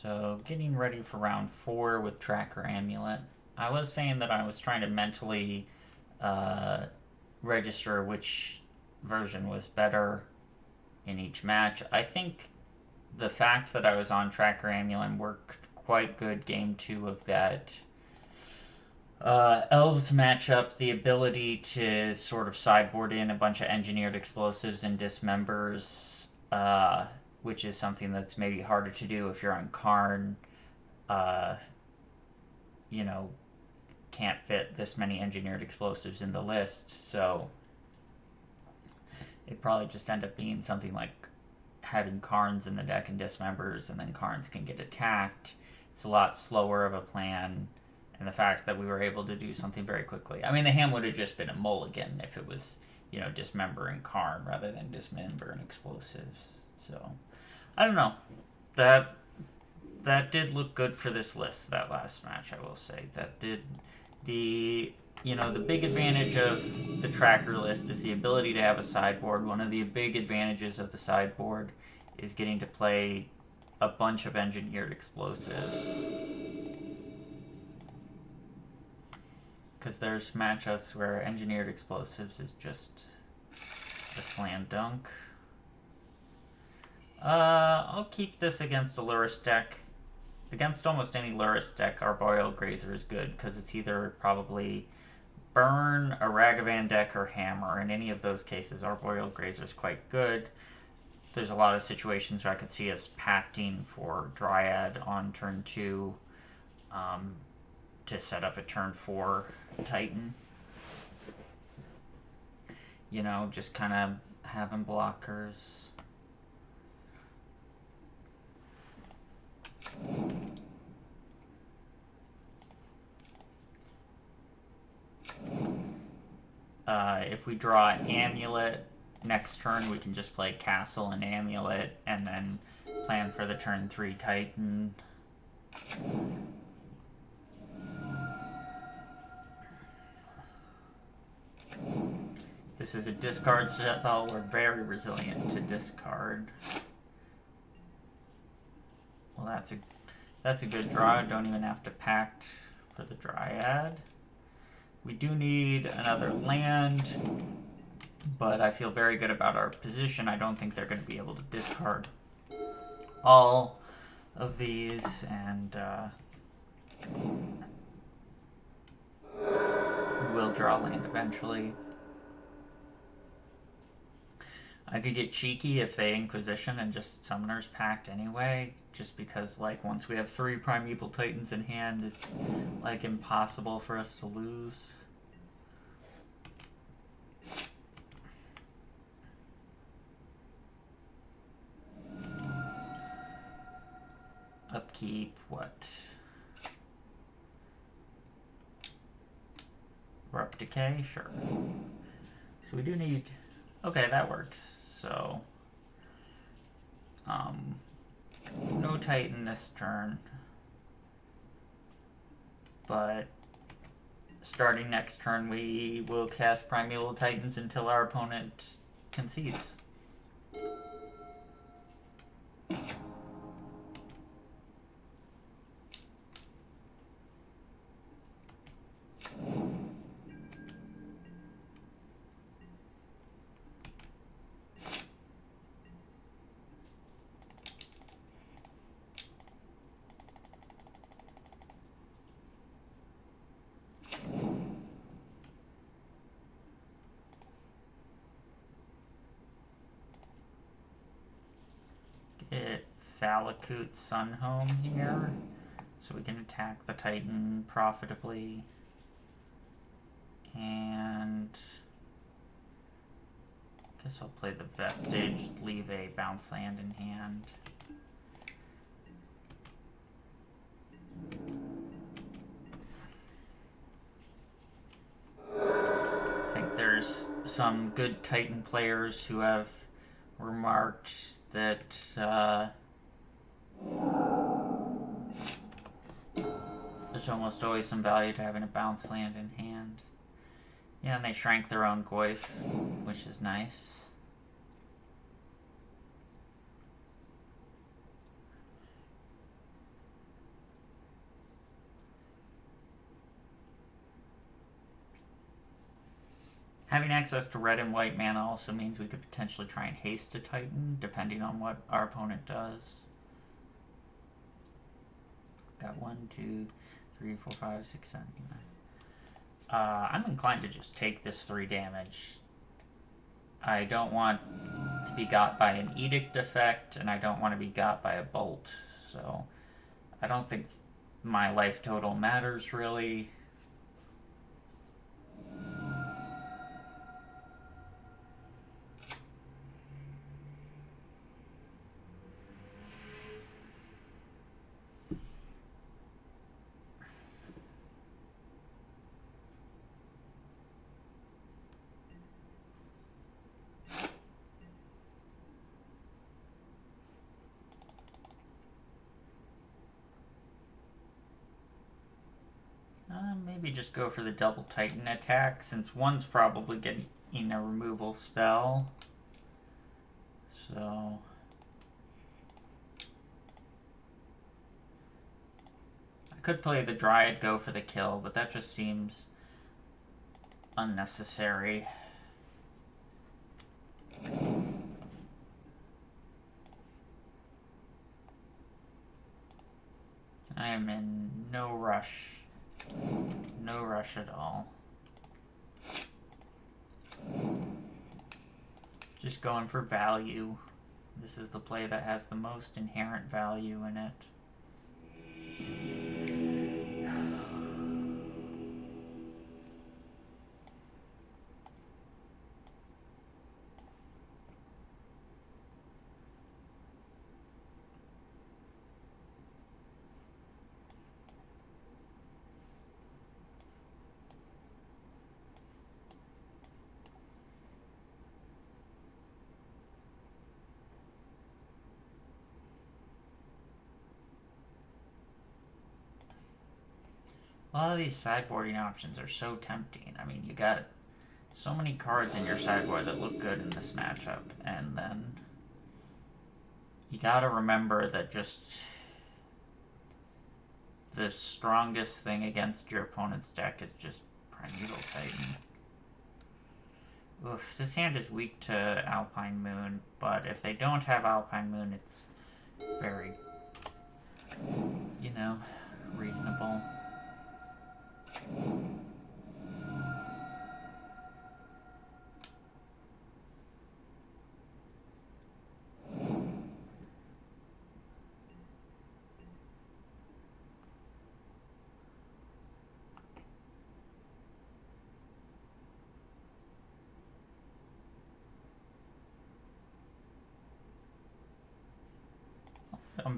So, getting ready for round 4 with Tracker Amulet. I was saying that I was trying to mentally uh, register which version was better in each match. I think the fact that I was on Tracker Amulet worked quite good game 2 of that Elves matchup, the ability to sort of sideboard in a bunch of engineered explosives and dismembers, which is something that's maybe harder to do if you're on Karn. Uh, you know, can't fit this many engineered explosives in the list, so it probably just end up being something like having Karns in the deck and dismembers, and then Karns can get attacked. It's a lot slower of a plan. And the fact that we were able to do something very quickly. I mean, the hand would have just been a mulligan if it was, dismembering Karn rather than dismembering explosives. So, I don't know. That did look good for this list, that last match, I will say. That did. The big advantage of the tracker list is the ability to have a sideboard. One of the big advantages of the sideboard is getting to play a bunch of engineered explosives. Because there's matchups where engineered explosives is just a slam dunk. I'll keep this against a Lurrus deck. Against almost any Lurrus deck, Arboreal Grazer is good because it's either probably Burn, a Ragavan deck, or Hammer. In any of those cases, Arboreal Grazer is quite good. There's a lot of situations where I could see us pacting for Dryad on turn 2 to set up a turn 4 Titan. Just kind of having blockers. If we draw an Amulet, next turn we can just play Castle and Amulet, and then plan for the turn 3 Titan. This is a discard spell. We're very resilient to discard. Well, that's a good draw. Don't even have to pact for the Dryad. We do need another land, but I feel very good about our position. I don't think they're going to be able to discard all of these, and we'll draw land eventually. I could get cheeky if they Inquisition and just Summoner's Pact anyway, just because, once we have 3 Primeval Titans in hand, it's, impossible for us to lose. Upkeep, what? Abrupt Decay? Sure. So we do need... Okay, that works. So, no Titan this turn, but starting next turn we will cast Primeval Titans until our opponent concedes. Get Valakut Sunhome here, so we can attack the Titan profitably. And I guess I'll play the Vestige, leave a bounce land in hand. I think there's some good Titan players who have remarked that there's almost always some value to having a bounce land in hand. Yeah, and they shrank their own Goyf, which is nice. Having access to red and white mana also means we could potentially try and haste a Titan, depending on what our opponent does. Got 1, 2, 3, 4, 5, 6, 7, 8, 9. I'm inclined to just take this 3 damage. I don't want to be got by an Edict effect, and I don't want to be got by a Bolt. So I don't think my life total matters, really. Maybe just go for the double Titan attack, since one's probably getting a removal spell. So I could play the Dryad, go for the kill, but that just seems unnecessary. I am in no rush. No rush at all. Just going for value. This is the play that has the most inherent value in it. A lot of these sideboarding options are so tempting. I mean, you got so many cards in your sideboard that look good in this matchup, and then you gotta remember that just the strongest thing against your opponent's deck is just Primeval Titan. Oof, this hand is weak to Alpine Moon, but if they don't have Alpine Moon, it's very, reasonable.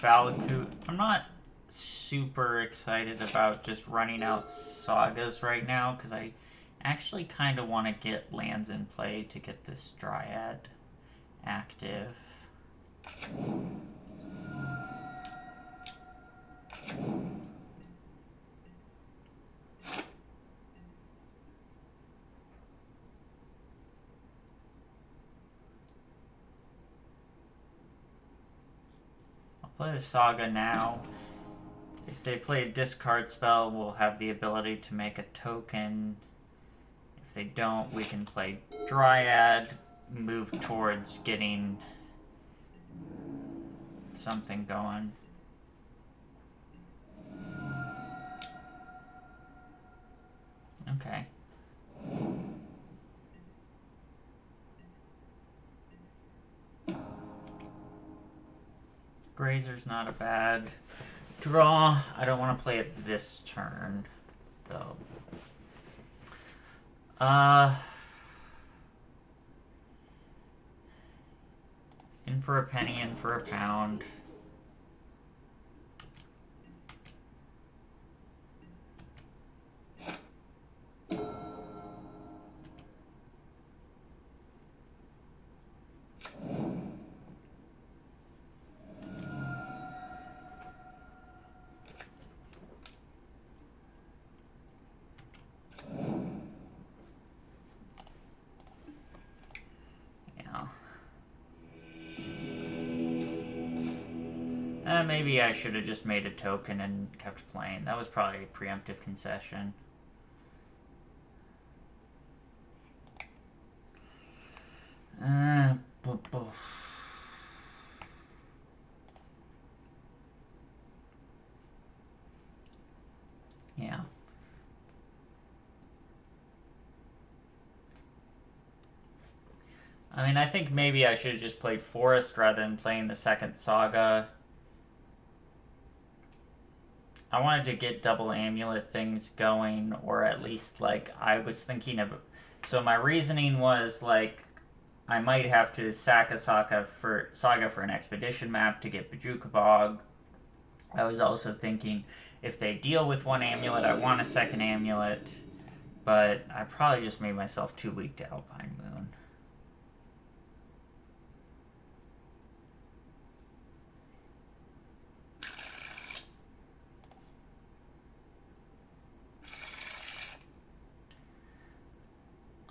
Valakut. I'm not super excited about just running out Sagas right now, because I actually kind of want to get lands in play to get this Dryad active. Play the Saga now. If they play a discard spell, we'll have the ability to make a token. If they don't, we can play Dryad, move towards getting something going. Okay. Grazer's not a bad draw. I don't want to play it this turn, though. In for a penny, in for a pound. Maybe I should have just made a token and kept playing. That was probably a preemptive concession. Yeah. I mean, I think maybe I should have just played Forest rather than playing the second Saga. I wanted to get double Amulet things going, or at least, like, I was thinking of... So my reasoning was, like, I might have to sack a Saga for an expedition map to get Bajuka Bog. I was also thinking, if they deal with one amulet, I want a second amulet. But I probably just made myself too weak to Alpine Moon.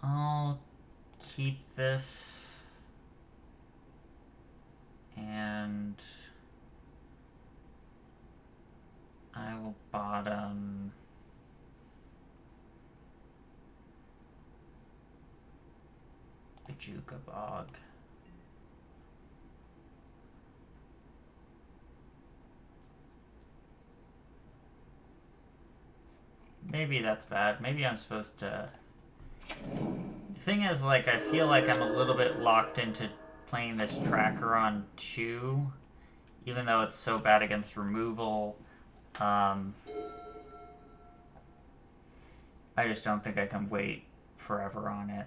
I'll keep this. And I will bottom Bajuka Bog. Maybe that's bad. Maybe I'm supposed to... The thing is, like, I feel like I'm a little bit locked into playing this tracker on 2, even though it's so bad against removal. I just don't think I can wait forever on it.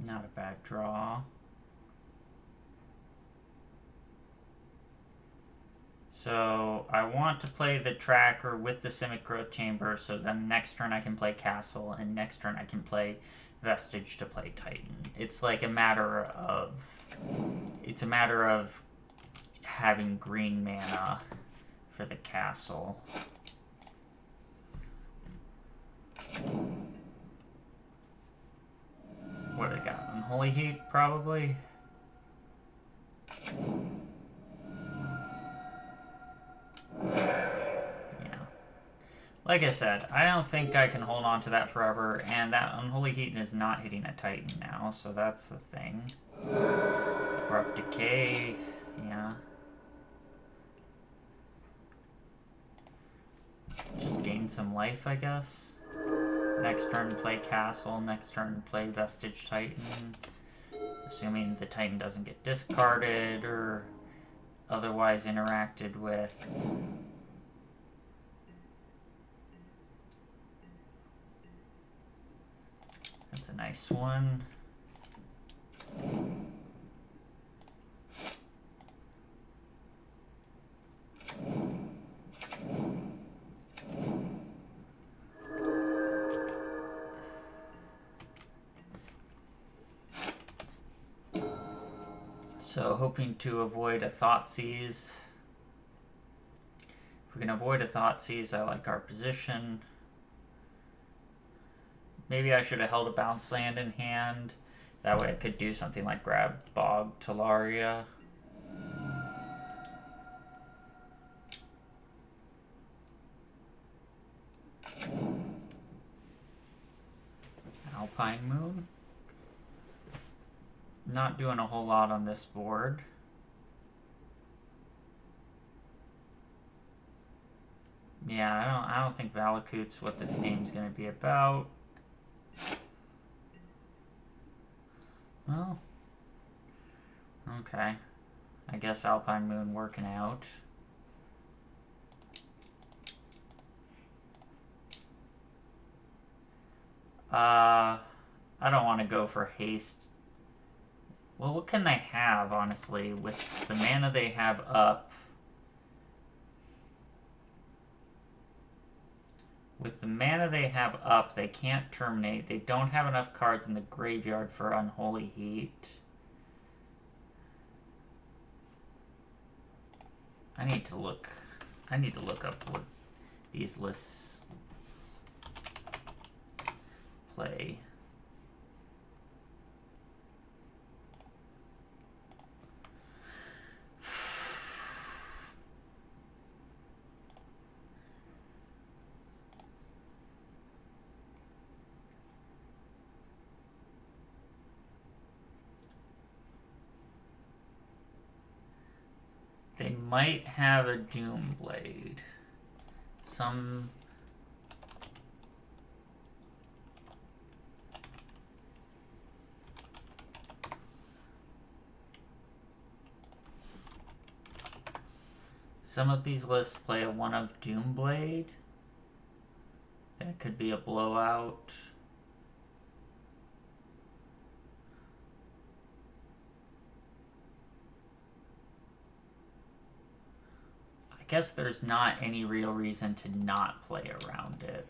Not a bad draw. So I want to play the tracker with the Simic Growth Chamber, so then next turn I can play Castle, and next turn I can play Vestige to play Titan. It's like a matter of... It's a matter of having green mana for the Castle. What do I got? Unholy Heat, probably? Yeah. Like I said, I don't think I can hold on to that forever, and that Unholy Heat is not hitting a Titan now, so that's the thing. Abrupt Decay, yeah. Just gain some life, I guess. Next turn play Castle, next turn play Vestige Titan. Assuming the Titan doesn't get discarded or otherwise interacted with. That's a nice one. So hoping to avoid a Thoughtseize. If we can avoid a Thoughtseize, I like our position. Maybe I should have held a bounce land in hand. That way I could do something like grab Bog Talaria. Alpine Moon. Not doing a whole lot on this board. Yeah, I don't think Valakute's what this game's gonna be about. Well, okay. I guess Alpine Moon working out. I don't want to go for haste. Well, what can they have, honestly, with the mana they have up? With the mana they have up, they can't terminate. They don't have enough cards in the graveyard for Unholy Heat. I need to look up what these lists play. might have a Doom Blade. Some of these lists play a one of Doom Blade. That could be a blowout. I guess there's not any real reason to not play around it.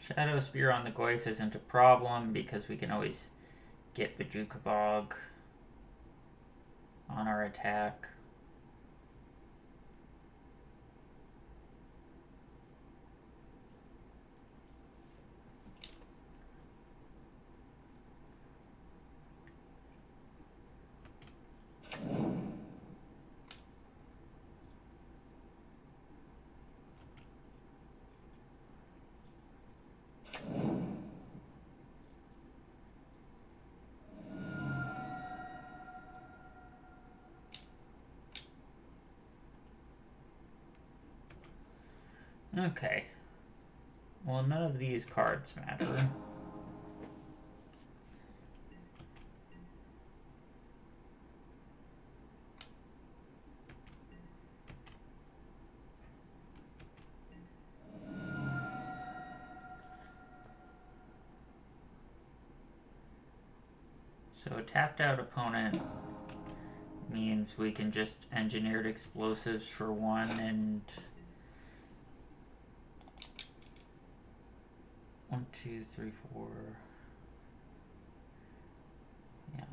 Shadow Spear on the Goyf isn't a problem because we can always get Bajuka Bog on our attack. Okay. Well, none of these cards matter. So a tapped out opponent means we can just engineered explosives for one and 1, 2, 3, 4. Yeah.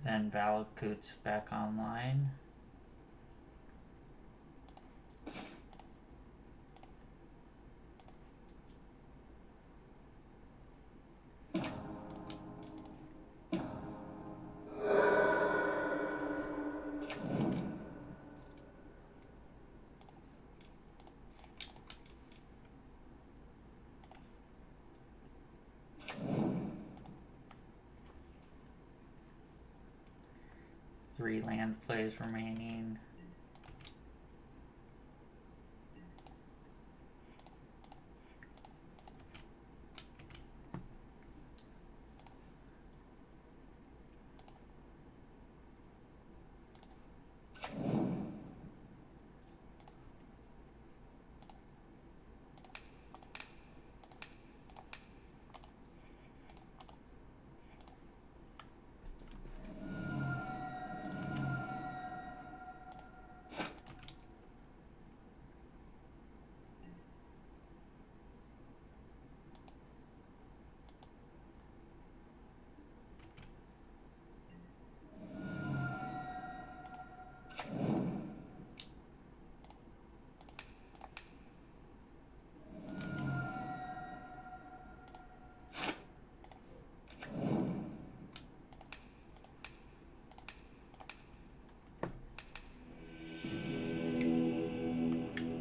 Then Valakut's back online. Three land plays remaining.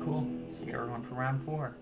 Cool. See everyone for round 4.